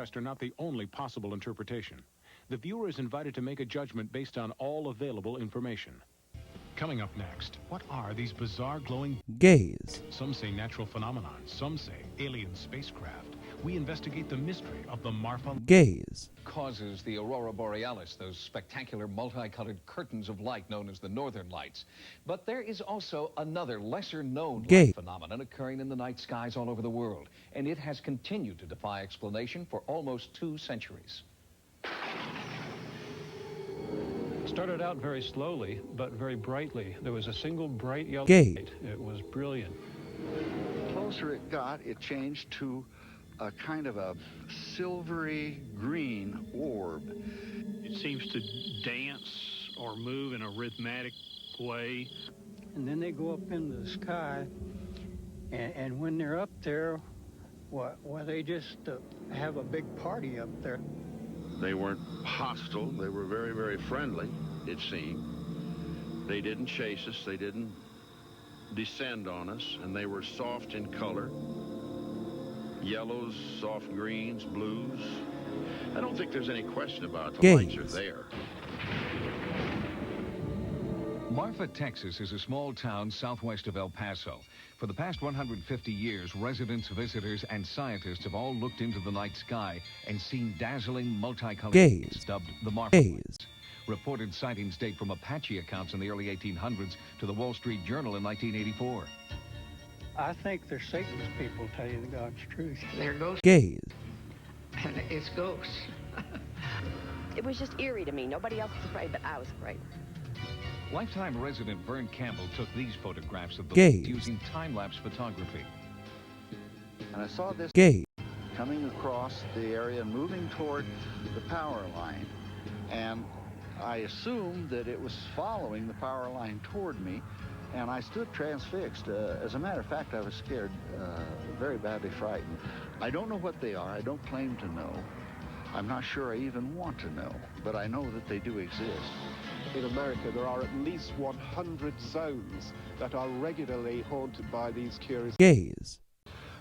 request are not the only possible interpretation. The viewer is invited to make a judgment based on all available information. Coming up next, what are these bizarre glowing gaze, Some say natural phenomenon, some say alien spacecraft. We investigate the mystery of the Marfa gaze, causes the aurora borealis, those spectacular multicolored curtains of light known as the northern lights. But there is also another lesser-known light phenomenon occurring in the night skies all over the world, and it has continued to defy explanation for almost 2 centuries. Started out very slowly, but very brightly. There was a single bright yellow Gate. light. It was brilliant. The closer it got, it changed to a kind of a silvery green orb. It seems to dance or move in a rhythmic way. And then they go up into the sky, and when they're up there, they just have a big party up there. They weren't hostile. They were very, very friendly, it seemed. They didn't chase us. They didn't descend on us, and they were soft in color. Yellows, soft greens, blues. I don't think there's any question about it. The lights are there. Marfa, Texas is a small town southwest of El Paso. For the past 150 years, residents, visitors, and scientists have all looked into the night sky and seen dazzling multicolored lights dubbed the Marfa lights. Reported sightings date from Apache accounts in the early 1800s to the Wall Street Journal in 1984. I think they're Satan's people, tell you the God's truth. They're ghosts. gaze, And it's ghosts. It was just eerie to me. Nobody else was afraid, but I was afraid. Lifetime resident Vern Campbell took these photographs of the Gaze. lights using time-lapse photography. And I saw this gaze, coming across the area and moving toward the power line. And I assumed that it was following the power line toward me, and I stood transfixed. As a matter of fact, I was scared, very badly frightened. I don't know what they are. I don't claim to know. I'm not sure I even want to know, but I know that they do exist. In America, there are at least 100 zones that are regularly haunted by these curious... gaze,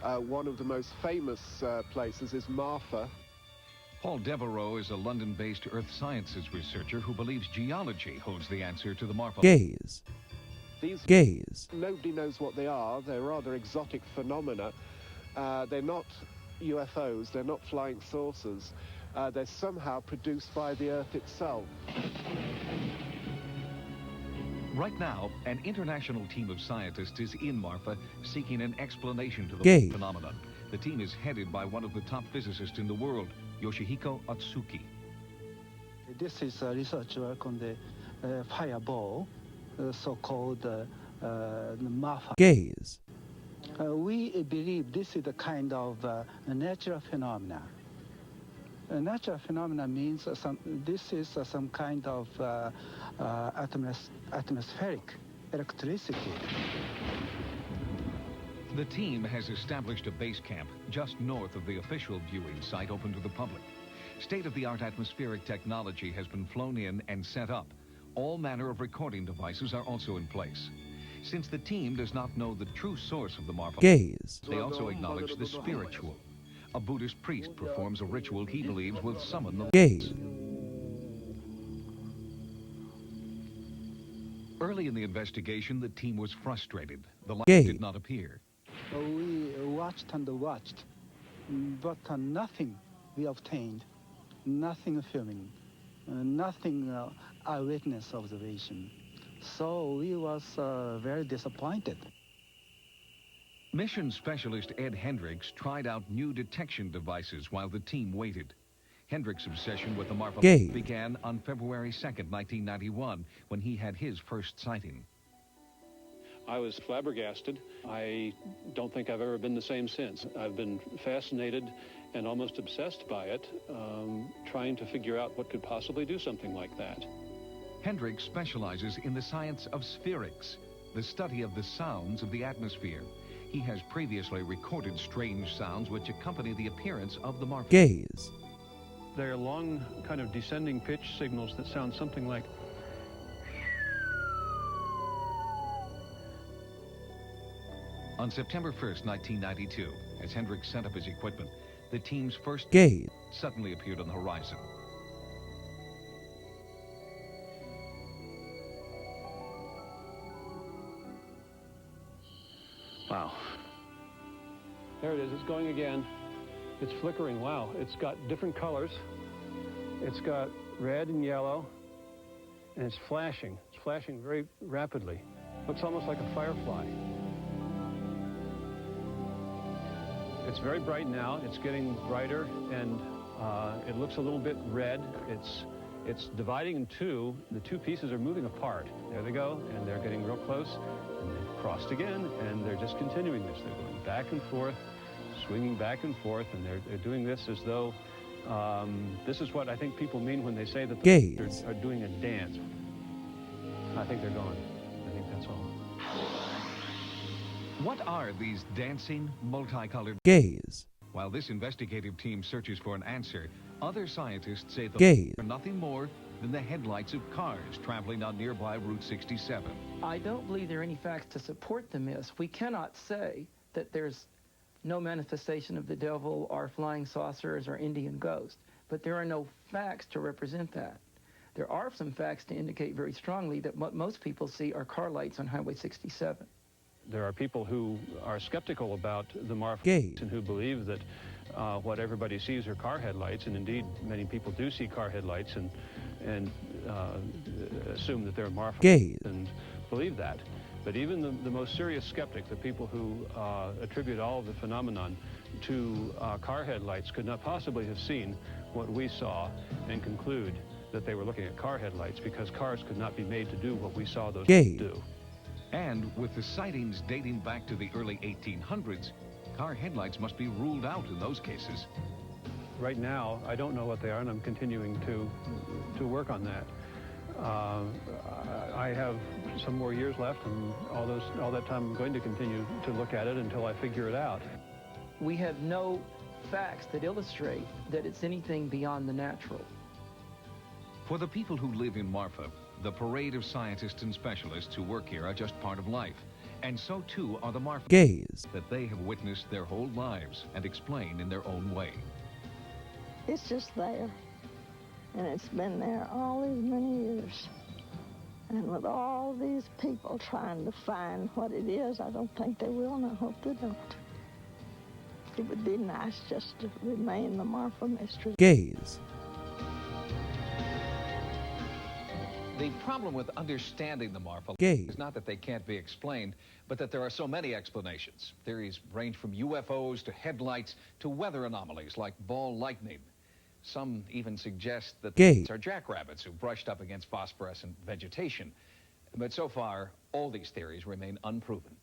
One of the most famous places is Marfa. Paul Devereaux is a London-based earth sciences researcher who believes geology holds the answer to the Marfa. gaze, These gaze, Nobody knows what they are. They're rather exotic phenomena. They're not UFOs. They're not flying saucers. They're somehow produced by the Earth itself. Right now, an international team of scientists is in Marfa seeking an explanation to the phenomenon. The team is headed by one of the top physicists in the world, Yoshihiko Atsuki. This is research work on the fireball, so-called Marfa. gaze, We believe this is a kind of a natural phenomena. A natural phenomena means this is some kind of atmospheric electricity. The team has established a base camp just north of the official viewing site open to the public. State-of-the-art atmospheric technology has been flown in and set up. All manner of recording devices are also in place. Since the team does not know the true source of the Marfa, gaze, they also acknowledge the spiritual. A Buddhist priest performs a ritual he believes will summon the gaze, Early in the investigation, the team was frustrated. The lights Gaze. did not appear. We watched and watched, but nothing we obtained, nothing filming, nothing eyewitness observation. So we was very disappointed. Mission specialist Ed Hendricks tried out new detection devices while the team waited. Hendricks' obsession with the Marfa Gaze. began on February 2nd, 1991, when he had his first sighting. I was flabbergasted. I don't think I've ever been the same since. I've been fascinated and almost obsessed by it, trying to figure out what could possibly do something like that. Hendricks specializes in the science of spherics, the study of the sounds of the atmosphere. He has previously recorded strange sounds which accompany the appearance of the Marfa. gaze, They're long, kind of descending pitch signals that sound something like... On September 1st, 1992, as Hendricks set up his equipment, the the team's first gaze, suddenly appeared on the horizon. Wow. There it is. It's going again. It's flickering. Wow. It's got different colors. It's got red and yellow, and it's flashing. It's flashing very rapidly. Looks almost like a firefly. It's very bright now. It's getting brighter, and it looks a little bit red. It's dividing in two. The two pieces are moving apart. There they go, and they're getting real close, and they've crossed again, and they're just continuing this. They're going back and forth, swinging back and forth, and they're doing this as though this is what I think people mean when they say that the birds are doing a dance. I think they're gone. I think that's all. What are these dancing, multicolored gaze, While this investigative team searches for an answer, other scientists say they are nothing more than the headlights of cars traveling on nearby Route 67. I don't believe there are any facts to support the myths. We cannot say that there's no manifestation of the devil or flying saucers or Indian ghosts, but there are no facts to represent that. There are some facts to indicate very strongly that what most people see are car lights on Highway 67. There are people who are skeptical about the Marfa and who believe that what everybody sees are car headlights, and indeed many people do see car headlights and assume that they're Marfa and believe that. But even the most serious skeptic, the people who attribute all of the phenomenon to car headlights, could not possibly have seen what we saw and conclude that they were looking at car headlights, because cars could not be made to do what we saw those do. And with the sightings dating back to the early 1800s, car headlights must be ruled out in those cases. Right now, I don't know what they are, and I'm continuing to work on that. I have some more years left, and all that time I'm going to continue to look at it until I figure it out. We have no facts that illustrate that it's anything beyond the natural. For the people who live in Marfa, the parade of scientists and specialists who work here are just part of life. And so too are the Marfa that they have witnessed their whole lives and explain in their own way. It's just there. And it's been there all these many years. And with all these people trying to find what it is, I don't think they will, and I hope they don't. It would be nice just to remain the Marfa mystery. The problem with understanding the Marfa is not that they can't be explained, but that there are so many explanations. Theories range from UFOs to headlights to weather anomalies like ball lightning. Some even suggest that these are jackrabbits who brushed up against phosphorescent vegetation. But so far, all these theories remain unproven.